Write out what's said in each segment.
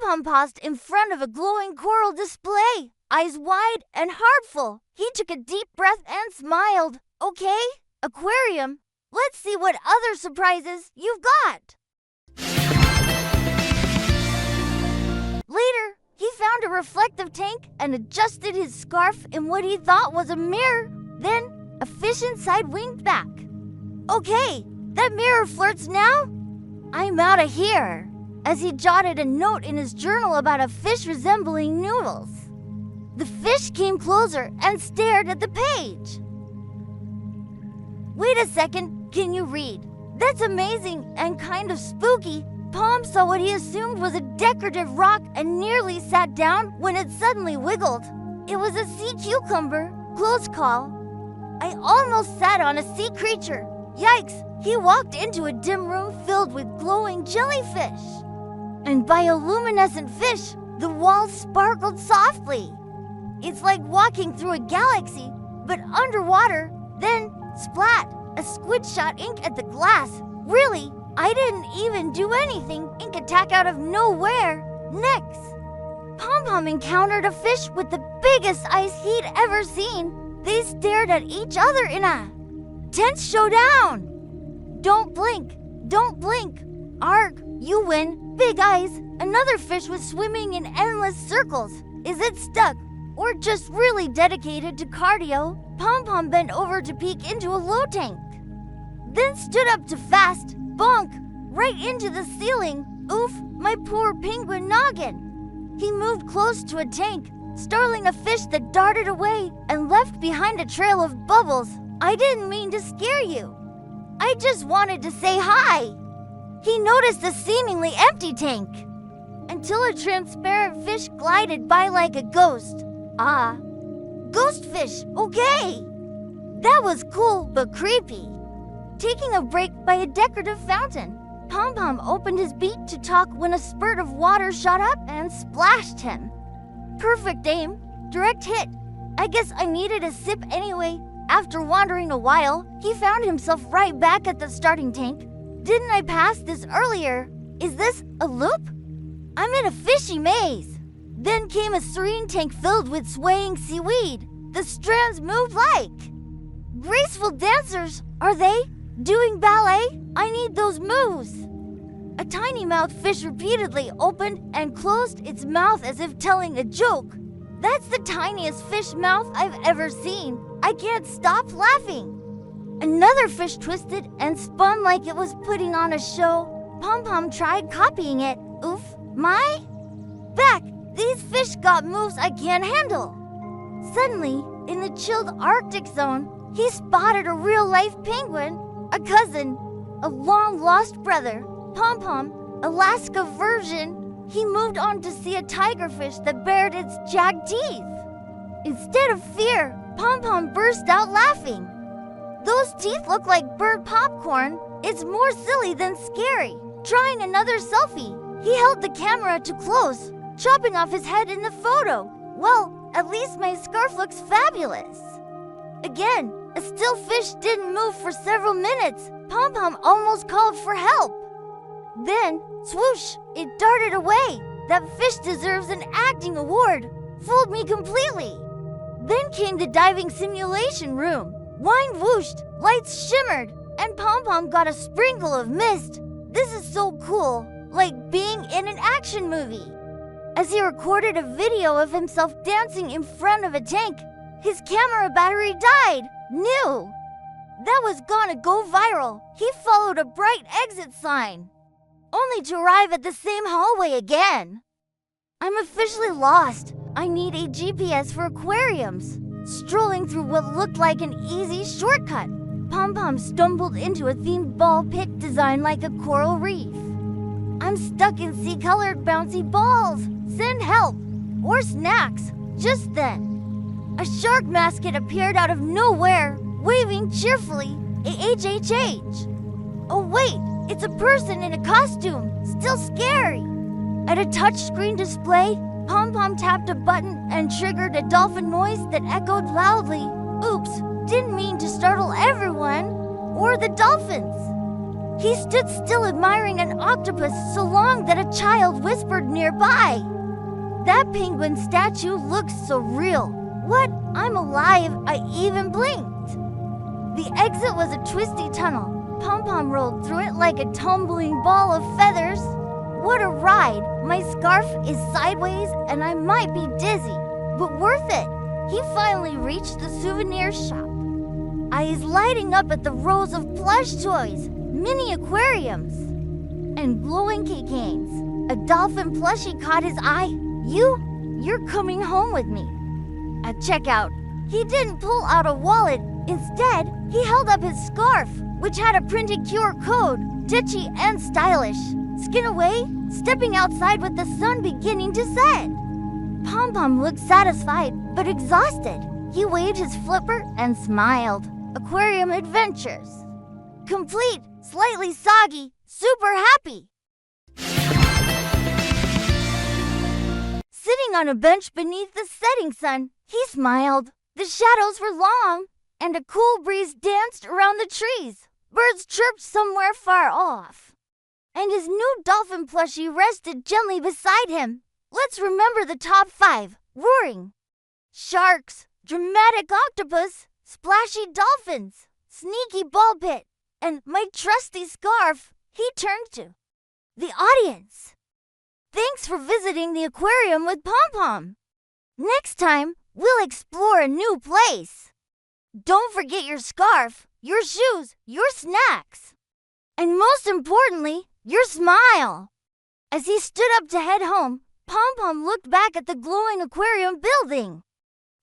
Pom-Pom paused in front of a glowing coral display, eyes wide and heartful. He took a deep breath and smiled. Okay, aquarium, let's see what other surprises you've got. Later, he found a reflective tank and adjusted his scarf in what he thought was a mirror. Then, a fish inside winked back. Okay, that mirror flirts now? I'm out of here. As he jotted a note in his journal about a fish resembling noodles. The fish came closer and stared at the page. Wait a second, can you read? That's amazing and kind of spooky. Pom saw what he assumed was a decorative rock and nearly sat down when it suddenly wiggled. It was a sea cucumber. Close call. I almost sat on a sea creature. Yikes! He walked into a dim room filled with glowing jellyfish. And bioluminescent fish, the walls sparkled softly. It's like walking through a galaxy, but underwater. Then, splat, a squid shot ink at the glass. Really? I didn't even do anything. Ink attack out of nowhere. Next, Pom-Pom encountered a fish with the biggest eyes he'd ever seen. They stared at each other in a tense showdown. Don't blink. Don't blink. Arg, you win. Big eyes. Another fish was swimming in endless circles. Is it stuck or just really dedicated to cardio? Pom-Pom bent over to peek into a low tank. Then stood up to fast. Bonk! Right into the ceiling. Oof, my poor penguin noggin. He moved close to a tank, startling a fish that darted away and left behind a trail of bubbles. I didn't mean to scare you. I just wanted to say hi. He noticed a seemingly empty tank until a transparent fish glided by like a ghost. Ah, ghost fish, okay. That was cool but creepy. Taking a break by a decorative fountain, Pom-Pom opened his beak to talk when a spurt of water shot up and splashed him. Perfect aim, direct hit. I guess I needed a sip anyway. After wandering a while, he found himself right back at the starting tank. Didn't I pass this earlier? Is this a loop? I'm in a fishy maze. Then came a serene tank filled with swaying seaweed. The strands moved like graceful dancers, are they? Doing ballet? I need those moves. A tiny-mouthed fish repeatedly opened and closed its mouth as if telling a joke. That's the tiniest fish mouth I've ever seen. I can't stop laughing. Another fish twisted and spun like it was putting on a show. Pom-Pom tried copying it. Oof, my back. These fish got moves I can't handle. Suddenly, in the chilled Arctic zone, he spotted a real-life penguin. A cousin, a long-lost brother, Pom-Pom, Alaska version. He moved on to see a tigerfish that bared its jagged teeth. Instead of fear, Pom-Pom burst out laughing. Those teeth look like bird popcorn. It's more silly than scary. Trying another selfie, he held the camera too close, chopping off his head in the photo. Well, at least my scarf looks fabulous. Again, a still fish didn't move for several minutes. Pom-Pom almost called for help. Then, swoosh, it darted away. That fish deserves an acting award. Fooled me completely. Then came the diving simulation room. Wine whooshed, lights shimmered, and Pom-Pom got a sprinkle of mist. This is so cool, like being in an action movie. As he recorded a video of himself dancing in front of a tank, his camera battery died. New. That was gonna go viral. He followed a bright exit sign, only to arrive at the same hallway again. I'm officially lost. I need a GPS for aquariums. Strolling through what looked like an easy shortcut, Pom-Pom stumbled into a themed ball pit designed like a coral reef. I'm stuck in sea-colored bouncy balls. Send help. Or snacks. Just then, a shark mascot appeared out of nowhere, waving cheerfully, AHHH. Oh wait, it's a person in a costume, still scary. At a touchscreen display, Pom-Pom tapped a button and triggered a dolphin noise that echoed loudly. Oops, didn't mean to startle everyone. Or the dolphins. He stood still admiring an octopus so long that a child whispered nearby, "That penguin statue looks so real. What? I'm alive. I even blinked." The exit was a twisty tunnel. POMPOM rolled through it like a tumbling ball of feathers. What a ride! My scarf is sideways and I might be dizzy, but worth it. He finally reached the souvenir shop, eyes lighting up at the rows of plush toys, mini aquariums, and glowing key canes. A dolphin plushie caught his eye. You're coming home with me." At checkout, he didn't pull out a wallet. Instead, he held up his scarf, which had a printed QR code, ditchy and stylish. Skin away, stepping outside with the sun beginning to set. POMPOM looked satisfied, but exhausted. He waved his flipper and smiled. Aquarium adventures complete, slightly soggy, super happy. Sitting on a bench beneath the setting sun, he smiled. The shadows were long, and a cool breeze danced around the trees. Birds chirped somewhere far off, and his new dolphin plushie rested gently beside him. Let's remember the top 5. Roaring sharks, dramatic octopus, splashy dolphins, sneaky ball pit, and my trusty scarf. He turned to the audience. Thanks for visiting the aquarium with POMPOM. Next time, we'll explore a new place. Don't forget your scarf, your shoes, your snacks, and most importantly, your smile. As he stood up to head home, POMPOM looked back at the glowing aquarium building.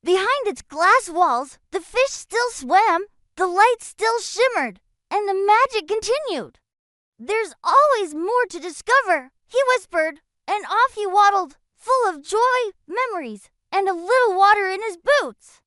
Behind its glass walls, the fish still swam, the lights still shimmered, and the magic continued. "There's always more to discover," he whispered, and off he waddled, full of joy, memories, and a little water in his boots.